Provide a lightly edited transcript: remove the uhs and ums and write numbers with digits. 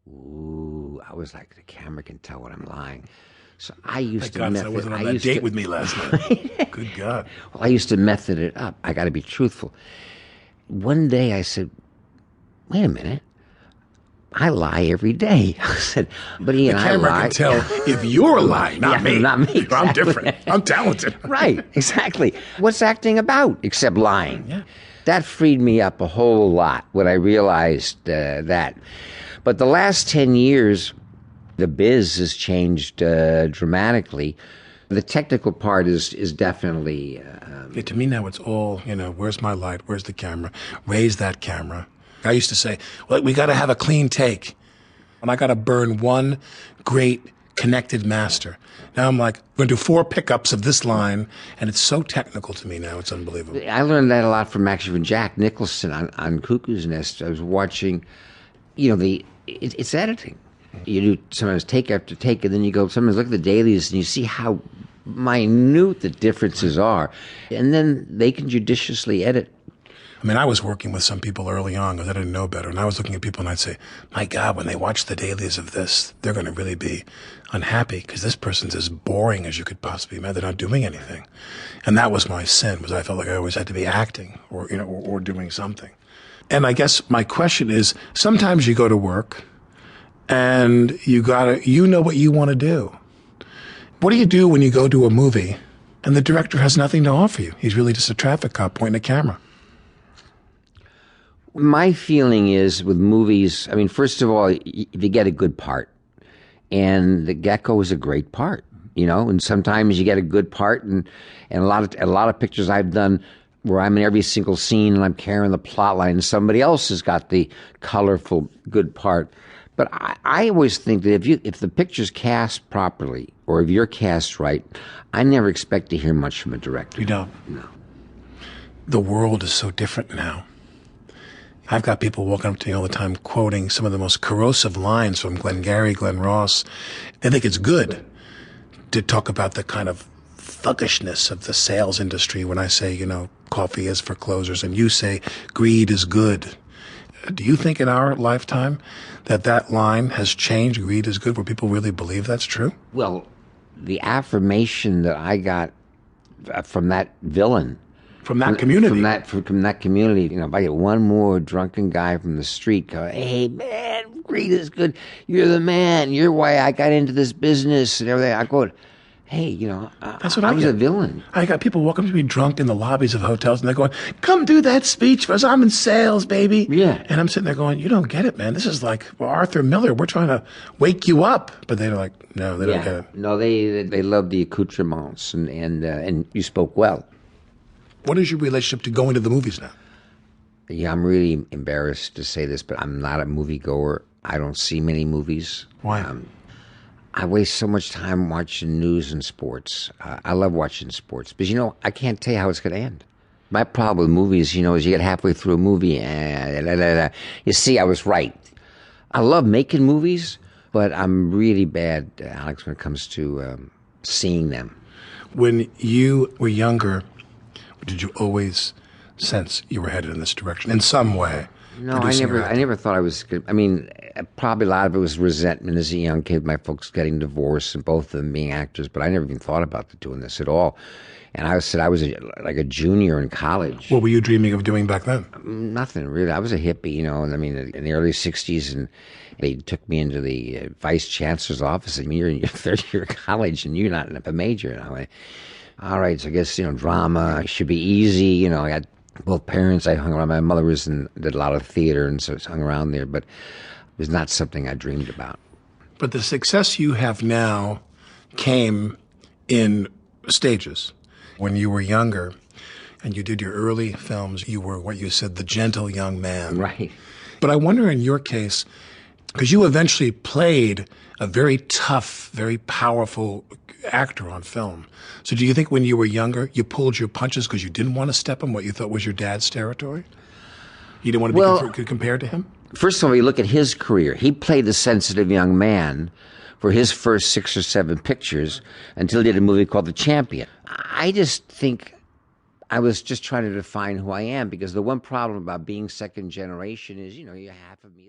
Ooh, I was like, the camera can tell when I'm lying. So I used Thank to God method. I wasn't on that date with me last night. Good God. Well, I used to method it up. I got to be truthful. One day I said, "Wait a minute, I lie every day." I said, "But Ian, The I camera lie." can tell if you're lying, not Yeah, me. not me, I'm exactly. different. I'm talented. Right, exactly. What's acting about except lying? Yeah. That freed me up a whole lot when I realized that. But the last 10 years, the biz has changed dramatically. The technical part is definitely... Yeah, to me now it's all, where's my light? Where's the camera? Raise that camera. I used to say, well, we got to have a clean take. And I got to burn one great connected master. Now I'm like, we're going to do 4 pickups of this line, and it's so technical to me now, it's unbelievable. I learned that a lot from Jack Nicholson on Cuckoo's Nest. I was watching, it's editing. You do sometimes take after take, and then you go sometimes look at the dailies, and you see how minute the differences are. And then they can judiciously edit. I mean, I was working with some people early on because I didn't know better. And I was looking at people and I'd say, my God, when they watch the dailies of this, they're going to really be unhappy because this person's as boring as you could possibly imagine. They're not doing anything. And that was my sin, was I felt like I always had to be acting or doing something. And I guess my question is, sometimes you go to work and you know what you want to do. What do you do when you go to a movie and the director has nothing to offer you? He's really just a traffic cop pointing a camera. My feeling is with movies, I mean, first of all, if you get a good part, and The Gecko is a great part, and sometimes you get a good part, and a lot of pictures I've done where I'm in every single scene and I'm carrying the plot line, and somebody else has got the colorful good part. But I always think that if the picture's cast properly, or if you're cast right, I never expect to hear much from a director. You don't? No. The world is so different now. I've got people walking up to me all the time quoting some of the most corrosive lines from Glengarry Glen Ross. They think it's good to talk about the kind of thuggishness of the sales industry when I say, coffee is for closers, and you say greed is good. Do you think in our lifetime that line has changed, greed is good, where people really believe that's true? Well, the affirmation that I got from that villain, from that community. From that community, if I get one more drunken guy from the street going, "Hey man, greed is good. You're the man. You're why I got into this business," and everything, I go, "Hey, that's what I was get. a villain." I got people walking up to me drunk in the lobbies of hotels, and they're going, "Come do that speech for us. I'm in sales, baby." Yeah. And I'm sitting there going, "You don't get it, man. This is like Arthur Miller. We're trying to wake you up." But they're like, "No, they don't get it." No, they love the accoutrements, and you spoke well. What is your relationship to going to the movies now? Yeah, I'm really embarrassed to say this, but I'm not a moviegoer. I don't see many movies. Why? I waste so much time watching news and sports. I love watching sports because, I can't tell you how it's going to end. My problem with movies, is you get halfway through a movie and you see I was right. I love making movies, but I'm really bad, Alex, when it comes to seeing them. When you were younger, did you always sense you were headed in this direction in some way? No, I never thought I was good. I mean, probably a lot of it was resentment as a young kid, my folks getting divorced and both of them being actors, but I never even thought about doing this at all. And I was like a junior in college. What were you dreaming of doing back then? Nothing, really. I was a hippie, and I mean, in the early 60s, and they took me into the vice chancellor's office, and you're in your third year of college, and you're not a major. And I went, all right, so I guess, drama should be easy. I had both parents. I hung around. My mother did a lot of theater, and so I hung around there, but it was not something I dreamed about. But the success you have now came in stages. When you were younger and you did your early films, you were what you said, the gentle young man. Right. But I wonder in your case, because you eventually played a very tough, very powerful actor on film. So do you think when you were younger, you pulled your punches because you didn't want to step in what you thought was your dad's territory? You didn't want to be compared to him? First of all, you look at his career. He played the sensitive young man for his first 6 or 7 pictures until he did a movie called The Champion. I just think I was just trying to define who I am, because the one problem about being second generation is, you half of me is